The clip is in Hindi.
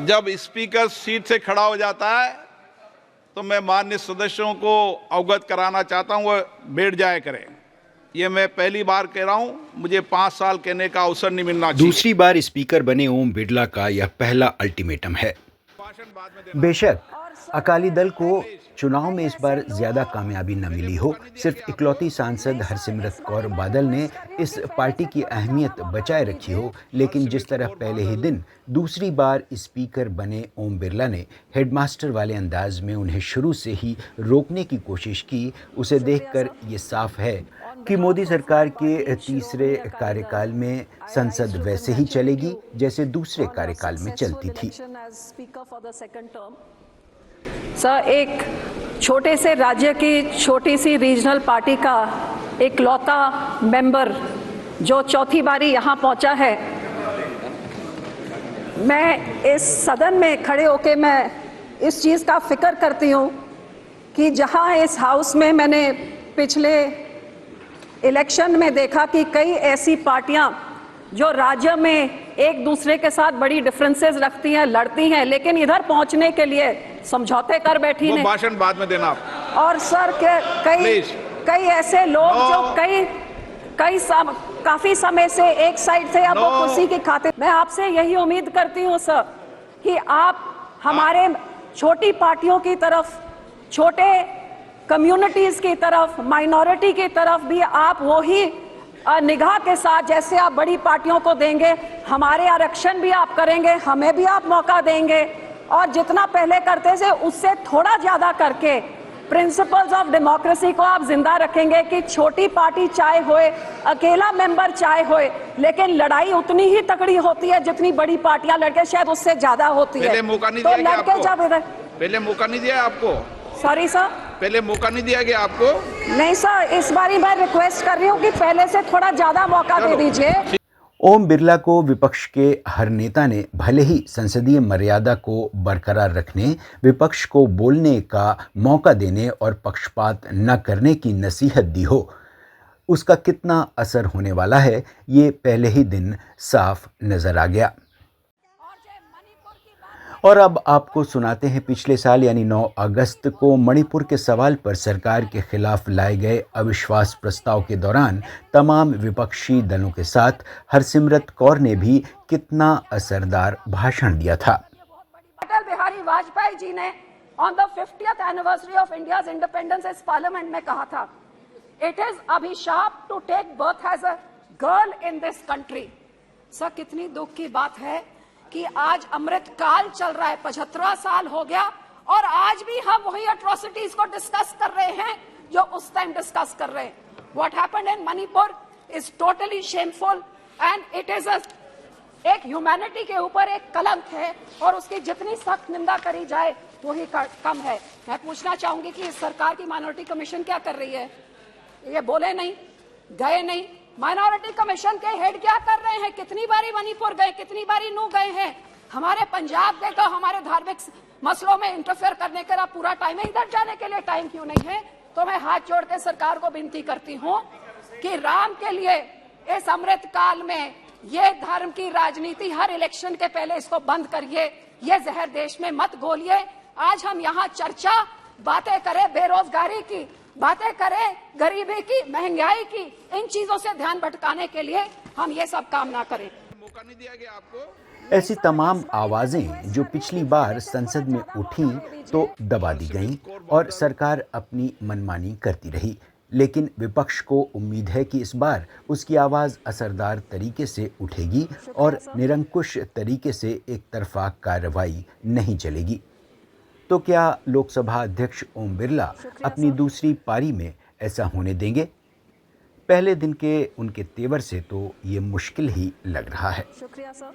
जब स्पीकर सीट से खड़ा हो जाता है तो मैं माननीय सदस्यों को अवगत कराना चाहता हूं, वो बैठ जाया करें। ये मैं पहली बार कह रहा हूं, मुझे 5 साल कहने का अवसर नहीं मिलना चाहिए। दूसरी बार स्पीकर बने ओम बिरला का यह पहला अल्टीमेटम है। बेशक अकाली दल को चुनाव में इस बार ज्यादा कामयाबी न मिली हो, सिर्फ इकलौती सांसद हरसिमरत कौर बादल ने इस पार्टी की अहमियत बचाए रखी हो, लेकिन जिस तरह पहले ही दिन दूसरी बार स्पीकर बने ओम बिरला ने हेडमास्टर वाले अंदाज में उन्हें शुरू से ही रोकने की कोशिश की, उसे देखकर ये साफ है कि मोदी सरकार के तीसरे कार्यकाल में संसद वैसे ही चलेगी जैसे दूसरे कार्यकाल में चलती थी। सर, एक छोटे से राज्य की छोटी सी रीजनल पार्टी का एक लौता मेंबर जो चौथी बारी यहाँ पहुँचा है, मैं इस सदन में खड़े होकर मैं इस चीज़ का फिक्र करती हूँ कि जहाँ इस हाउस में मैंने पिछले इलेक्शन में देखा कि कई ऐसी पार्टियां जो राज्य में एक दूसरे के साथ बड़ी डिफरेंसेस रखती हैं, लड़ती हैं, लेकिन इधर पहुंचने के लिए समझौते कर बैठी हैं। भाषण बाद में देना आप। और सर कई ऐसे लोग जो काफी समय से एक साइड से अब वो कुर्सी की खाते। मैं आपसे यही उम्मीद करती हूँ सर कि आप हमारे छोटी पार्टियों की तरफ, छोटे कम्युनिटीज की तरफ, माइनॉरिटी की तरफ भी आप वो ही निगाह के साथ जैसे आप बड़ी पार्टियों को देंगे, हमारे आरक्षण भी आप करेंगे, हमें भी आप मौका देंगे, और जितना पहले करते थे उससे थोड़ा ज्यादा करके प्रिंसिपल्स ऑफ डेमोक्रेसी को आप जिंदा रखेंगे कि छोटी पार्टी चाहे होए, अकेला मेंबर चाहे होए, लेकिन लड़ाई उतनी ही तगड़ी होती है जितनी बड़ी पार्टियां लड़के, शायद उससे ज्यादा होती है। तो लड़के जब इधर पहले मौका नहीं दिया आपको। सॉरी सर, पहले मौका नहीं दिया गया आपको। नहीं सर, इस बारी मैं रिक्वेस्ट कर रही हूँ कि पहले से थोड़ा ज्यादा मौका दे दीजिए। ओम बिरला को विपक्ष के हर नेता ने भले ही संसदीय मर्यादा को बरकरार रखने, विपक्ष को बोलने का मौका देने और पक्षपात न करने की नसीहत दी हो, उसका कितना असर होने वाला है ये पहले ही दिन साफ नजर आ गया। और अब आपको सुनाते हैं पिछले साल यानी 9 अगस्त को मणिपुर के सवाल पर सरकार के खिलाफ लाए गए अविश्वास प्रस्ताव के दौरान तमाम विपक्षी दलों के साथ हरसिमरत कौर ने भी कितना असरदार भाषण दिया था। अटल बिहारी वाजपेयी जी ने on the 50th anniversary of India's independence इस पार्लियामेंट में कहा था, इट इज अभिशाप to take birth as a girl in this country. Sir, कितनी दुख की बात है कि आज अमृत काल चल रहा है, 75वां साल हो गया और आज भी हम वही अट्रॉसिटीज को डिस्कस कर रहे हैं जो उस टाइम डिस्कस कर रहे हैं। What happened in Manipur is totally shameful and it is एक ह्यूमैनिटी के ऊपर एक कलंक है और उसकी जितनी सख्त निंदा करी जाए वही कम है। मैं पूछना चाहूंगी कि इस सरकार की माइनॉरिटी कमीशन क्या कर रही है? ये बोले नहीं, गए नहीं। माइनॉरिटी कमीशन के हेड क्या कर रहे हैं? कितनी बारी मणिपुर गए, कितनी बारी नू गए हैं? हमारे पंजाब के तो हमारे धार्मिक मसलों में इंटरफेयर करने का पूरा टाइम है, इधर जाने के लिए टाइम क्यों नहीं है? तो मैं हाथ जोड़ के सरकार को विनती करती हूँ कि राम के लिए इस अमृत काल में ये धर्म की राजनीति हर इलेक्शन के पहले इसको बंद करिए, ये जहर देश में मत घोलिए। आज हम यहाँ चर्चा बातें करें बेरोजगारी की, बातें करें गरीबी की, महंगाई की, इन चीजों से ध्यान भटकाने के लिए हम ये सब काम ना करें। मौका नहीं दिया गया आपको। ऐसी तमाम आवाजें जो पिछली बार संसद में उठी तो दबा दी गईं और सरकार अपनी मनमानी करती रही, लेकिन विपक्ष को उम्मीद है कि इस बार उसकी आवाज़ असरदार तरीके से उठेगी और निरंकुश तरीके से एक तरफा कार्रवाई नहीं चलेगी। तो क्या लोकसभा अध्यक्ष ओम बिरला अपनी दूसरी पारी में ऐसा होने देंगे? पहले दिन के उनके तेवर से तो ये मुश्किल ही लग रहा है। शुक्रिया सर।